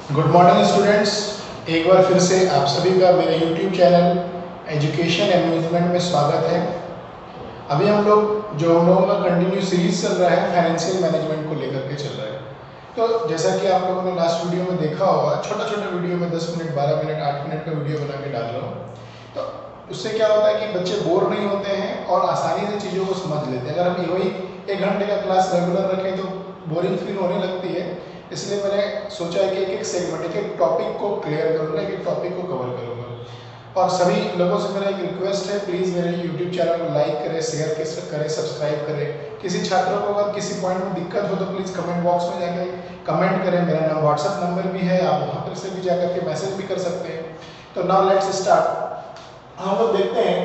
Good morning students. एक बार फिर से आप सभी का मेरे यूट्यूब चैनल एजुकेशन एम्यूजमेंट में स्वागत है। अभी हम लोगों का कंटिन्यू सीरीज चल रहा है, फाइनेंशियल मैनेजमेंट को लेकर के चल रहा है। तो जैसा कि आप लोगों ने लास्ट वीडियो में देखा होगा, छोटा छोटा वीडियो में 10 मिनट 12 मिनट 8 मिनट का वीडियो बना के डाल रहा हूँ। तो उससे क्या होता है कि बच्चे बोर नहीं होते हैं और आसानी से चीज़ों को समझ लेते हैं। अगर हम वही 1 घंटे का क्लास रेगुलर रखें तो बोरिंग फील होने लगती है। इसलिए मैंने सोचा है कि एक एक सेगमेंट, एक एक टॉपिक को क्लियर करूँगा, एक एक टॉपिक को कवर करूँगा। और सभी लोगों से मेरा एक रिक्वेस्ट है, प्लीज़ मेरे यूट्यूब चैनल को लाइक करें, शेयर करें, सब्सक्राइब करें। किसी छात्रों को अगर किसी पॉइंट में दिक्कत हो तो प्लीज़ कमेंट बॉक्स में जाके कमेंट करें। मेरा नाम व्हाट्सअप नंबर भी है, आप वहाँ पर से भी जाकर के मैसेज भी कर सकते हैं। तो नाउ लेट्स स्टार्ट। हम लोग देखते हैं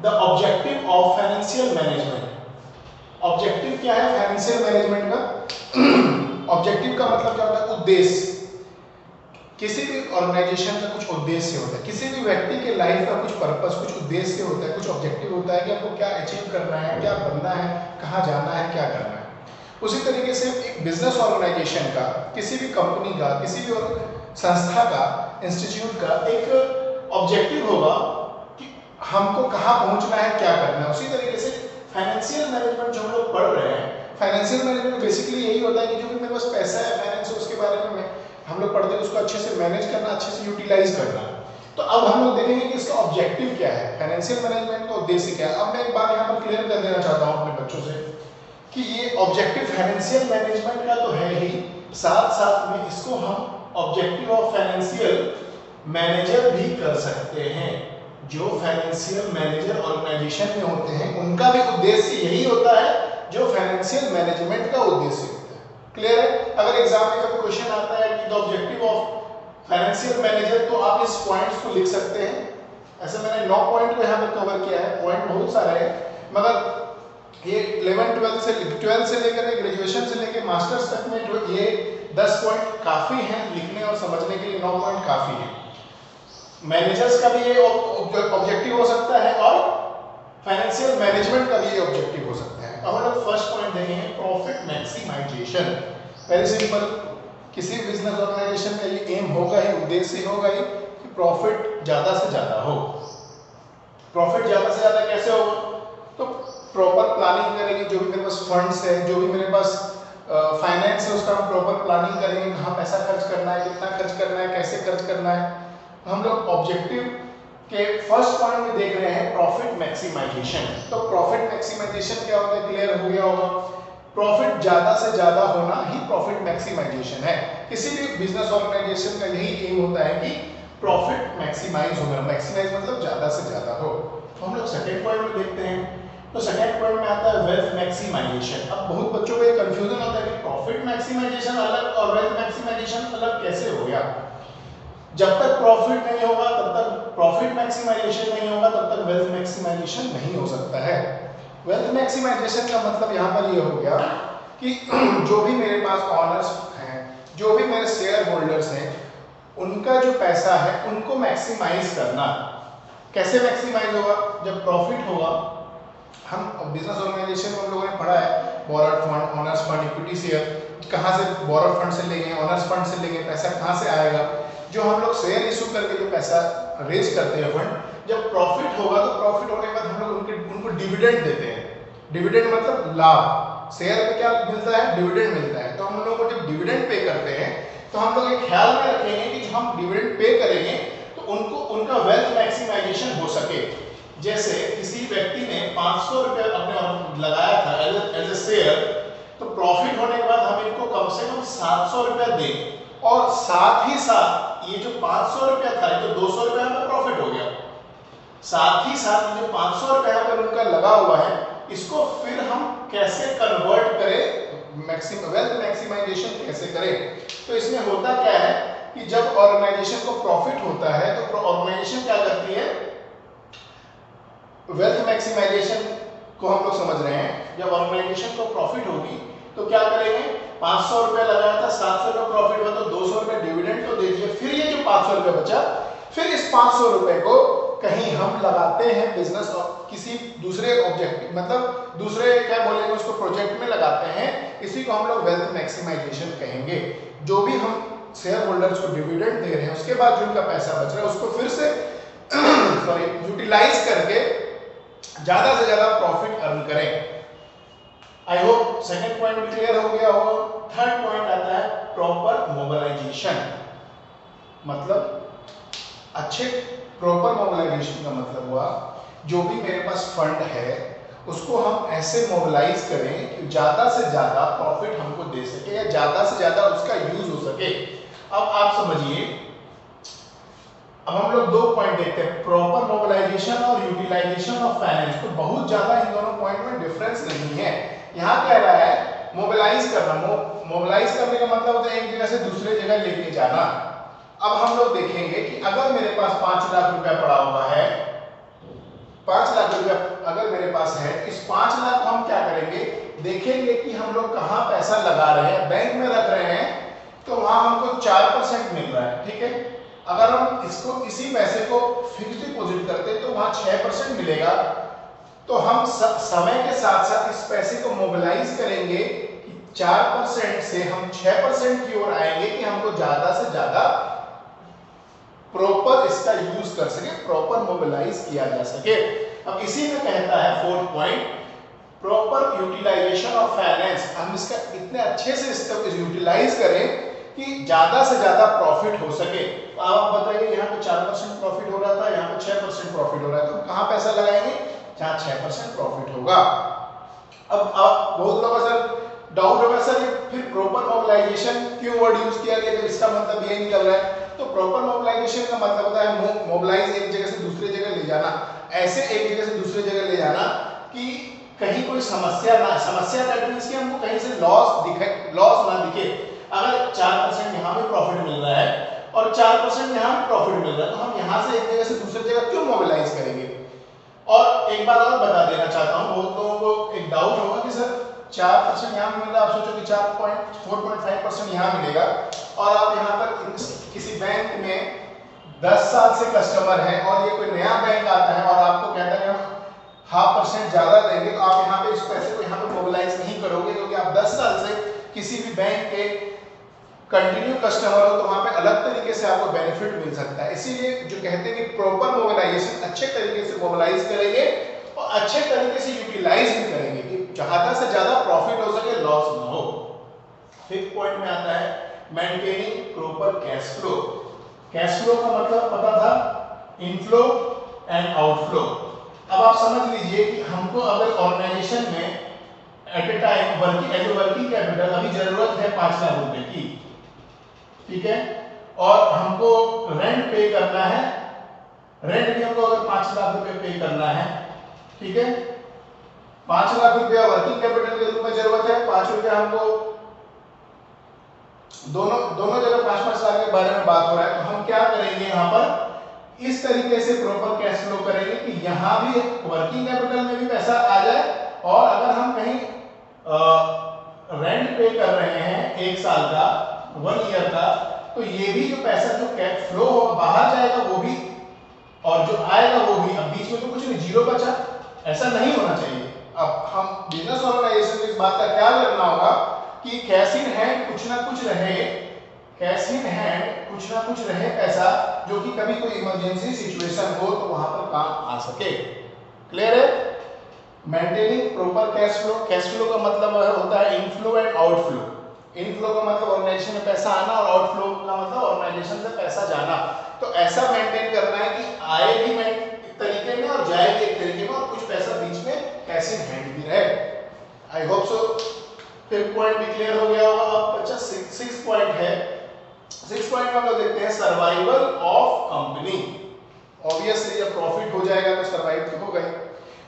the objective of financial management. Objective क्या है फाइनेंशियल मैनेजमेंट का? ऑब्जेक्टिव का मतलब क्या होता है? उद्देश्य। किसी भी ऑर्गेनाइजेशन का कुछ उद्देश्य होता है, किसी भी व्यक्ति के लाइफ का कुछ पर्पस, कुछ उद्देश्य होता है, कुछ ऑब्जेक्टिव होता है कि आपको क्या अचीव करना है, क्या बनना है, कहाँ जाना है, क्या करना है। उसी तरीके से एक बिजनेस ऑर्गेनाइजेशन का, किसी भी कंपनी का, किसी भी संस्था का, इंस्टीट्यूट का एक ऑब्जेक्टिव होगा कि हमको कहाँ पहुँचना है, क्या करना है। उसी तरीके से फाइनेंशियल मैनेजमेंट जो हम लोग पढ़ रहे हैं, फाइनेंशियल मैनेजमेंट बेसिकली यही होता है कि जो भी मेरे पास पैसा है, फाइनेंस है, उसके बारे में हम लोग पढ़ते हैं, उसको अच्छे से मैनेज करना, अच्छे से यूटिलाइज करना। तो अब हम लोग देखेंगे कि इसका ऑब्जेक्टिव क्या है, फाइनेंशियल मैनेजमेंट का उद्देश्य क्या है। अब मैं एक बात यहाँ पर क्लियर कर देना चाहता हूँ अपने बच्चों से कि ये ऑब्जेक्टिव फाइनेंशियल मैनेजमेंट का तो है ही, साथ साथ में इसको हम ऑब्जेक्टिव ऑफ फाइनेंशियल मैनेजर भी कर सकते हैं। जो फाइनेंशियल मैनेजर ऑर्गेनाइजेशन में होते हैं उनका भी उद्देश्य यही होता है जो फाइनेंशियल मैनेजमेंट का उद्देश्य होता है। क्लियर है? अगर एग्जाम में कभी क्वेश्चन आता है कि the objective of financial manager, तो आप इस पॉइंट्स को लिख सकते हैं। ऐसे मैंने 9 पॉइंट को यहाँ पर कवर किया है, पॉइंट बहुत सारे हैं, मगर ये 11 12 से लेकर ग्रेजुएशन से लेकर मास्टर्स तक में जो ये 10 पॉइंट काफी हैं लिखने और समझने के लिए। 9 पॉइंट काफी है। मैनेजर्स का भी ये ऑब्जेक्टिव हो सकता है और फाइनेंशियल मैनेजमेंट का भी ये ऑब्जेक्टिव हो सकता है। अब हम लोग फर्स्ट पॉइंट देखेंगे, प्रॉफिट मैक्सिमाइजेशन। वेरी सिंपल, किसी बिजनेस ऑर्गेनाइजेशन का ये एम होगा ही, उद्देश्य होगा ही कि प्रॉफिट ज्यादा से ज्यादा हो। प्रॉफिट ज्यादा से ज्यादा कैसे होगा? तो प्रॉपर प्लानिंग करेंगे, जो भी मेरे पास फंड्स है, जो भी मेरे पास फाइनेंस है, उसका हम प्रॉपर प्लानिंग करेंगे, कहाँ पैसा खर्च करना है, कितना खर्च करना है, कैसे खर्च करना है। हम लोग ऑब्जेक्टिव के फर्स्ट पॉइंट में देख रहे हैं प्रॉफिट मैक्सिमाइजेशन। तो प्रॉफिट मैक्सिमाइजेशन क्या होता है, क्लियर हो गया होगा। प्रॉफिट ज्यादा से ज्यादा होना ही प्रॉफिट मैक्सिमाइजेशन है। किसी भी बिजनेस ऑर्गेनाइजेशन का यही एम होता है कि प्रॉफिट मैक्सिमाइज होगा। मैक्सिमाइज मतलब ज्यादा से ज्यादा हो। तो हम लोग सेकंड पॉइंट में देखते हैं। तो सेकंड पॉइंट में आता है वेल्थ मैक्सिमाइजेशन। अब बहुत बच्चों को ये कंफ्यूजन होता है कि प्रॉफिट मैक्सिमाइजेशन अलग और वेल्थ मैक्सिमाइजेशन अलग कैसे हो गया। जब तक प्रॉफिट नहीं होगा तब तक प्रॉफिट मैक्सिमाइजेशन नहीं होगा, तब तक वेल्थ मैक्सिमाइजेशन नहीं हो सकता है। वेल्थ मैक्सिमाइजेशन का मतलब यहाँ पर ये हो गया कि जो भी मेरे पास ऑनर्स हैं, जो भी मेरे शेयर होल्डर्स हैं, उनका जो पैसा है उनको मैक्सिमाइज करना। कैसे मैक्सिमाइज होगा? जब प्रॉफिट होगा, हम बिजनेस ऑर्गेनाइजेशन में हम लोगों ने पढ़ा है borrowed fund, honours fund, equity share. कहाँ से बोरोड फंड से लेंगे, ऑनर्स फंड से लेंगे, पैसा कहाँ से आएगा? जो हम लोग शेयर इशू करके जो पैसा रेज करते हैं फंड, जब प्रॉफिट होगा तो प्रॉफिट होने के बाद हम लोग उनको डिविडेंड देते हैं। डिविडेंड मतलब लाभ। शेयर पे क्या मिलता है? डिविडेंड मिलता है। तो हम लोग को जब डिविडेंड पे करते हैं तो हम लोग एक ख्याल में रखेंगे कि जब हम डिविडेंड पे करेंगे तो उनका वेल्थ मैक्सिमाइजेशन हो सके। जैसे किसी व्यक्ति ने 500 रुपये अपने लगाया था एज ए शेयर, तो प्रॉफिट होने के बाद हम इनको कम से कम 700 रुपया दें, और साथ ही साथ ये जो 500 रुपया था ये तो 200 रुपया में प्रॉफिट हो गया। साथ ही साथ ये जो 500 रुपया पर उनका लगा हुआ है, इसको फिर हम कैसे कन्वर्ट करें, वेल्थ मैक्सिमाइजेशन कैसे करें। तो इसमें होता क्या है कि जब ऑर्गेनाइजेशन को प्रॉफिट होता है तो ऑर्गेनाइजेशन क्या करती है, वेल्थ मैक्सिमाइजेशन को हम लोग समझ रहे हैं। जब ऑर्गेनाइजेशन को प्रॉफिट होगी तो क्या करेंगे, 500 रुपया लगाया था, 700 रुपया प्रॉफिट हुआ तो 200 रुपया डिविडेंड तो दे दिए। फिर ये जो 500 रुपया बचा, फिर इस 500 रुपए को कहीं हम लगाते हैं बिजनेस और किसी दूसरे ऑब्जेक्टिव, मतलब दूसरे क्या बोलेंगे उसको, प्रोजेक्ट में लगाते हैं। इसी को हम लोग वेल्थ मैक्सिमाइजेशन कहेंगे। जो भी हम शेयर होल्डर्स को डिविडेंड दे रहे हैं, उसके बाद जो उनका पैसा बच रहा है उसको फिर से सॉरी यूटिलाइज करके ज्यादा से ज्यादा प्रॉफिट अर्न करें। आई होप सेकंड पॉइंट भी क्लियर हो गया होगा। थर्ड पॉइंट आता है प्रॉपर मोबिलाइजेशन। मतलब अच्छे प्रॉपर मोबिलाइजेशन का मतलब हुआ जो भी मेरे पास फंड है उसको हम ऐसे मोबिलाइज करें कि ज्यादा से ज्यादा प्रॉफिट हमको दे सके या ज्यादा से ज्यादा उसका यूज हो सके। अब आप समझिए, अब हम लोग दो पॉइंट देखते हैं, प्रॉपर मोबिलाइजेशन और यूटिलाइजेशन ऑफ फाइनेंस। तो बहुत ज्यादा इन दोनों पॉइंट में डिफरेंस नहीं है। यहाँ कह रहा है मोबिलाइज करना, मोबिलाइज करने का मतलब होता है एक जगह से दूसरे जगह लेके जाना। अब हम लोग देखेंगे कि अगर मेरे पास 5 लाख रुपया पड़ा हुआ है, 5 लाख रुपया अगर मेरे पास है, इस 5 लाख को हम क्या करेंगे, देखेंगे कि हम लोग कहाँ पैसा लगा रहे हैं। बैंक में रख रहे हैं तो वहां हमको 4% मिल रहा है, ठीक है। अगर हम इसको इसी पैसे को फिक्स डिपॉजिट करते तो वहां 6% मिलेगा। तो हम समय के साथ साथ इस पैसे को मोबिलाइज करेंगे कि 4% से हम 6% की ओर आएंगे कि हमको ज्यादा से ज्यादा प्रॉपर इसका यूज कर सके, प्रॉपर मोबिलाइज किया जा सके। अब इसी में कहता है fourth point, proper utilization of finance. हम इसका इतने अच्छे से इसको यूटिलाइज करें कि ज्यादा से ज्यादा प्रॉफिट हो सके। तो आप बताइए, यहाँ पे 4% प्रॉफिट हो रहा था, यहाँ पे 6% प्रॉफिट हो रहा है, तो कहाँ पैसा लगाएंगे, जहाँ 6% प्रॉफिट होगा। अब आप बहुत लोगों सर डाउट होगा, सर ये फिर प्रॉपर मोबिलाइजेशन क्यों वर्ड यूज किया गया, तो इसका मतलब ये निकल रहा है। तो प्रॉपर मोबिलाइजेशन का मतलब होता है मोबिलाइज एक जगह से दूसरी जगह ले जाना, ऐसे एक जगह से दूसरी जगह ले जाना कि कहीं कोई समस्या ना, समस्या दैट मींस कि हमको कहीं से लॉस ना दिखे। अगर 4% यहाँ पे प्रॉफिट मिल रहा है और 4% यहाँ पे प्रॉफिट मिल रहा है, तो हम यहाँ से एक जगह से दूसरी जगह क्यों मोबिलाइज करेंगे। और एक बात और बता देना चाहता हूँ, बहुत लोगों को एक डाउट होगा कि सर 4% यहाँ मिल रहा है, आप सोचो कि 4.5% यहाँ मिलेगा और आप यहाँ पर किसी बैंक में 10 साल से कस्टमर है और ये कोई नया बैंक आता है और आपको कहता है हम 0.5% ज्यादा देंगे, तो आप यहाँ पे इस पैसे को यहाँ पे मोबिलाइज नहीं करोगे, क्योंकि आप 10 साल से किसी भी बैंक के कंटिन्यू कस्टमर हो तो वहां पे अलग तरीके से आपको बेनिफिट मिल सकता है। इसीलिए जो कहते हैं कि प्रॉपर मोबिलाइजेशन, अच्छे तरीके से मोबिलाइज करेंगे और अच्छे तरीके से यूटिलाइज भी करेंगे कि ज्यादा से ज्यादा प्रॉफिट हो सके, लॉस ना हो। फिफ्थ पॉइंट में आता है maintaining proper cash flow. Cash flow का मतलब पता था, इनफ्लो एंड आउटफ्लो। अब आप समझ लीजिए कि हमको अगर ऑर्गेनाइजेशन में at a time working capital अभी जरूरत है 5 लाख रुपए की, ठीक है, और हमको रेंट पे करना है, रेंट भी हमको अगर 5 लाख रुपए पे करना है, ठीक है, 5 लाख रुपया वर्किंग कैपिटल के रूप में जरूरत है, 5 रुपया हमको दोनों जगह 5-5 लाख के बारे में बात हो रहा है। तो हम क्या करेंगे, यहाँ पर इस तरीके से प्रॉपर कैश फ्लो करेंगे कि यहाँ भी वर्किंग कैपिटल में भी पैसा आ जाए, और अगर हम कहीं रेंट पे कर रहे हैं 1 साल का, 1 ईयर का, तो ये भी जो पैसा जो कैश फ्लो बाहर जाएगा वो भी और जो आएगा वो भी। अब बीच में तो कुछ नहीं, जीरो बचा, ऐसा नहीं होना चाहिए। अब हम बिजनेस ऑर्गेनाइजेशन को इस बात का ख्याल रखना होगा कि कैश इन हैंड कुछ ना कुछ रहे, कैश इन हैंड कुछ ना कुछ रहे पैसा, जो कि कभी कोई इमरजेंसी सिचुएशन हो तो वहां पर काम आ सके। क्लियर है। Maintaining proper cash flow. Cash flow का मतलब होता है इनफ्लो एंड आउटफ्लो। इनफ्लो का मतलब ऑर्गेनाइजेशन में पैसा आना और आउटफ्लो का मतलब ऑर्गेनाइजेशन से पैसा जाना। तो ऐसा मेंटेन करना है कि आए भी एक तरीके में और जाए भी एक तरीके में, और कुछ पैसा बीच में कैश इन हैंड भी रहे। I hope so fifth point भी क्लियर हो गया होगा। अब अच्छा सिक्स पॉइंट है। 6 पॉइंट में हम लोग देखते हैं सर्वाइवल ऑफ कंपनी। ऑब्वियसली जब प्रॉफिट हो जाएगा तो सर्वाइव तो होगा ही।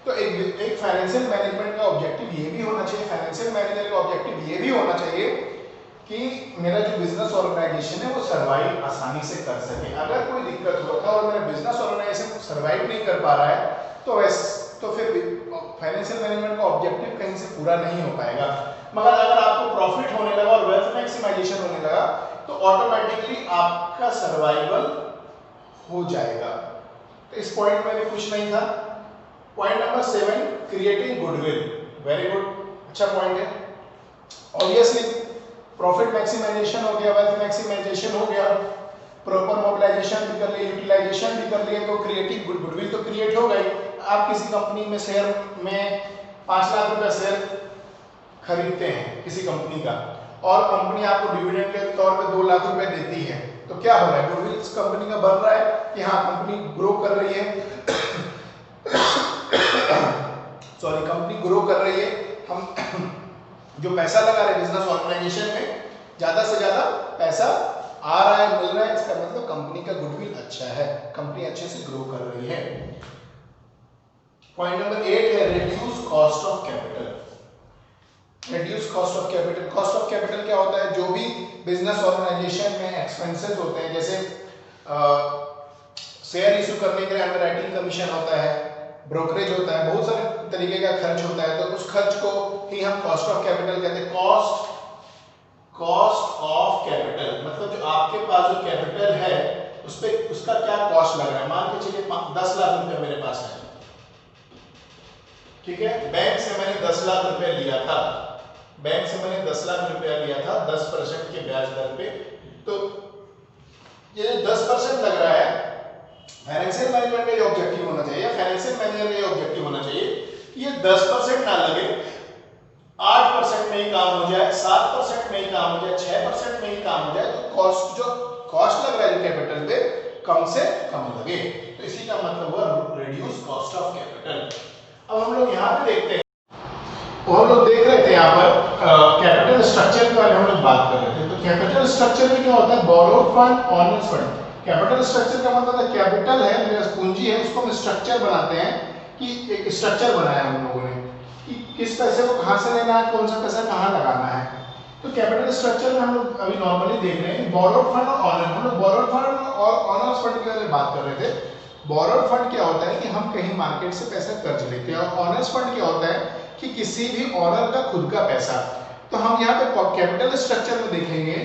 तो एक फाइनेंशियल मैनेजमेंट का ऑब्जेक्टिव ये भी होना चाहिए, फाइनेंशियल मैनेजर का ऑब्जेक्टिव ये भी होना चाहिए कि मेरा जो बिजनेस ऑर्गेनाइजेशन है वो सर्वाइव आसानी से कर सके। अगर कोई दिक्कत होता है और मेरा बिजनेस ऑर्गेनाइजेशन सर्वाइव नहीं कर पा रहा है तो फिर फाइनेंशियल मैनेजमेंट का ऑब्जेक्टिव कहीं से पूरा नहीं हो पाएगा। मगर अगर आपको प्रॉफिट होने लगा और वेल्थ मैक्सिमाइजेशन होने लगा तो ऑटोमेटिकली आपका सर्वाइवल हो जाएगा। तो इस पॉइंट में भी कुछ नहीं था। Point number 7, creating goodwill. Very good, अच्छा पॉइंट है। ऑब्वियसली प्रॉफिट मैक्सिमाइजेशन हो गया, वेल्थ मैक्सिमाइजेशन हो गया, प्रॉपर मोबिलाइजेशन भी कर लिए, यूटिलाइजेशन भी कर लिए, तो क्रिएटिव गुडविल तो क्रिएट हो गई। आप किसी कंपनी में शेयर में 5 लाख रुपए शेयर खरीदते हैं किसी कंपनी का, और कंपनी आपको डिविडेंड के तौर पे 2 लाख रुपए देती है, तो क्या हो रहा है, गुडविल इस कंपनी का बढ़ रहा है कि हाँ कंपनी ग्रो कर रही है सॉरी, कंपनी ग्रो कर रही है। हम जो पैसा लगा रहे हैं बिजनेस ऑर्गेनाइजेशन में, ज्यादा से ज्यादा पैसा आ रहा है, मिल रहा है, इसका मतलब कंपनी का गुडविल अच्छा है, कंपनी अच्छे से ग्रो कर रही है। पॉइंट नंबर 8 है reduce cost of capital. Reduce cost of capital, cost of capital क्या होता है, जो भी बिजनेस ऑर्गेनाइजेशन में एक्सपेंसेस होते हैं, जैसे शेयर इशू करने के लिए अंडरराइटिंग कमीशन होता है, ब्रोकरेज होता है, बहुत सारे तरीके का खर्च होता है, तो उस खर्च को ही हम कॉस्ट ऑफ कैपिटल कहते हैं। कॉस्ट ऑफ कैपिटल मतलब जो आपके पास जो कैपिटल है उस पे उसका क्या कॉस्ट लग रहा है। मान के चलिए 10 लाख रुपए मेरे पास है, ठीक है, बैंक से मैंने 10 लाख रुपए लिया था, बैंक से मैंने 10 लाख रुपया लिया था 10% के ब्याज दर पे, तो ये 10% लग रहा है, फाइनेंशियल मैनेजमेंट का ये ऑब्जेक्टिव होना चाहिए, फाइनेंशियल मैनेजर का ये ऑब्जेक्टिव होना चाहिए कि ये 10% ना लगे, 8% में ही काम हो जाए, 7% में ही काम हो जाए, 6% में ही काम हो जाए, तो कॉस्ट जो कॉस्ट लग रहा है कैपिटल पे कम से कम लगे, तो इसी का मतलब हुआ रिड्यूस कॉस्ट ऑफ कैपिटल। अब हम लोग यहाँ पे देखते हैं, तो हम लोग देख रहे थे यहाँ पर कैपिटल स्ट्रक्चर के बारे में हम लोग बात कर रहे थे। तो कैपिटल स्ट्रक्चर में क्या होता है, borrowed fund, honours fund. Capital structure का मतलब है कैपिटल है, मेरा पूंजी है, उसको हम स्ट्रक्चर बनाते हैं, कि एक स्ट्रक्चर बनाया हम लोगों ने कि किस पैसे को कहाँ से लेना है, कौन सा पैसा कहाँ लगाना है। तो कैपिटल स्ट्रक्चर में हम लोग अभी नॉर्मली देख रहे हैं बोरोड फंड और ऑनर, हम लोग बोरोड फंड और ऑनर्स फंड के बारे में बात कर रहे थे। बोरोड फंड क्या होता है कि हम कहीं मार्केट से पैसा कर्ज लेते हैं, और ऑनर्स फंड क्या होता है कि किसी भी ऑनर का खुद का पैसा। तो हम यहाँ पे कैपिटल स्ट्रक्चर में देखेंगे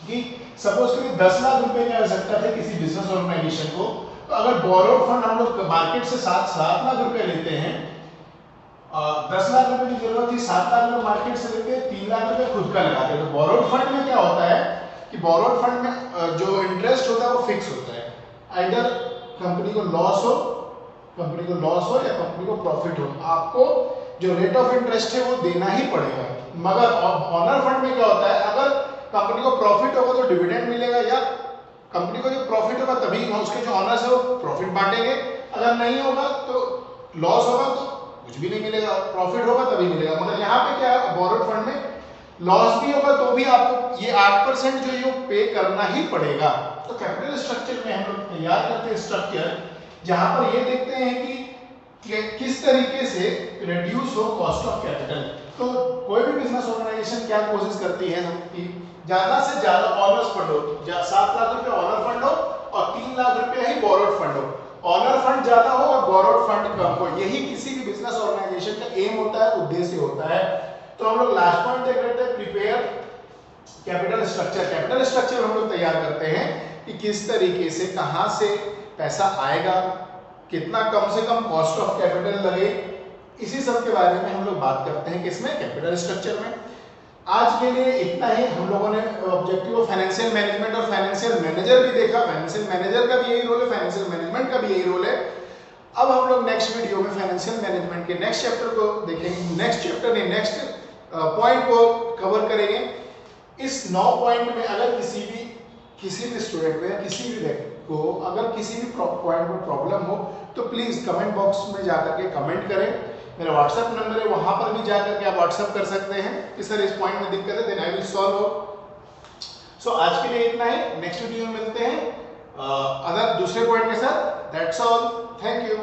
कि सपोज करिए 10 लाख रुपए की आवश्यकता है किसी बिजनेस ऑर्गेनाइजेशन को, तो अगर बोरोड फंड हम लोग मार्केट से 7 लाख रुपए लेते हैं, 10 लाख रुपए की जरूरत थी, 7 लाख रुपए मार्केट से लेते हैं, 3 लाख रुपए खुद का लगाते हैं। तो बोरोड फंड में क्या होता है कि बोरोड फंड में जो इंटरेस्ट होता है वो फिक्स होता है, आइदर कंपनी को लॉस हो या कंपनी को प्रॉफिट हो, आपको जो रेट ऑफ इंटरेस्ट है वो देना ही पड़ेगा। मगर ऑनर फंड में क्या होता है, अगर कंपनी को प्रॉफिट होगा तो डिविडेंड मिलेगा, या कंपनी को जो प्रॉफिट होगा तभी उसके जो ऑनर्स है वो प्रॉफिट बांटेंगे, अगर नहीं होगा तो लॉस होगा तो कुछ भी नहीं मिलेगा, प्रॉफिट होगा तभी मिलेगा। मगर यहाँ पे क्या है, बोरोड फंड में लॉस भी होगा तो भी आपको ये 8% जो ये पे करना ही पड़ेगा। तो कैपिटल स्ट्रक्चर में हम लोग तैयार करते हैं स्ट्रक्चर, जहां पर ये देखते हैं कि किस तरीके से रिड्यूस हो कॉस्ट ऑफ कैपिटल। तो कोई भी बिजनेस ऑर्गेनाइजेशन क्या कोशिश करती है कि ज्यादा से ज्यादा ऑनर्स फंड हो, 7 लाख रुपए ऑनर फंड हो और 3 लाख रुपए ही बोरोड फंड हो, ऑनर फंड ज्यादा हो और बोरोड फंड कम हो, यही किसी भी बिजनेस ऑर्गेनाइजेशन का एम होता है, उद्देश्य होता है। तो हम लोग लास्ट पॉइंट देख रहे थे, prepare capital structure. Capital structure हम लोग तैयार करते हैं कि किस तरीके से कहां से पैसा आएगा, कितना कम से कम कॉस्ट ऑफ कैपिटल लगे, इसी सब के बारे में हम लोग बात करते हैं किसमें, कैपिटल स्ट्रक्चर में। आज के लिए इतना ही। हम लोगों ने ऑब्जेक्टिव ऑफ फाइनेंशियल मैनेजमेंट और फाइनेंशियल मैनेजर भी देखा, फाइनेंशियल मैनेजर का भी यही रोल है, फाइनेंशियल मैनेजमेंट का भी यही रोल है। अब हम लोग नेक्स्ट वीडियो में फाइनेंशियल मैनेजमेंट के नेक्स्ट चैप्टर को देखेंगे, नेक्स्ट पॉइंट को कवर करेंगे। इस 9 पॉइंट में अगर किसी भी स्टूडेंट को या किसी भी व्यक्ति को अगर किसी भी पॉइंट में प्रॉब्लम हो तो प्लीज कमेंट बॉक्स में जाकर के कमेंट करें। मेरा व्हाट्सएप नंबर है, वहां पर भी जाकर के आप व्हाट्सएप कर सकते हैं कि सर इस पॉइंट में दिक्कत है, देन आई विल सॉल्व। सो आज के लिए इतना ही, नेक्स्ट वीडियो में मिलते हैं अदर दूसरे पॉइंट के साथ। That's all, thank you.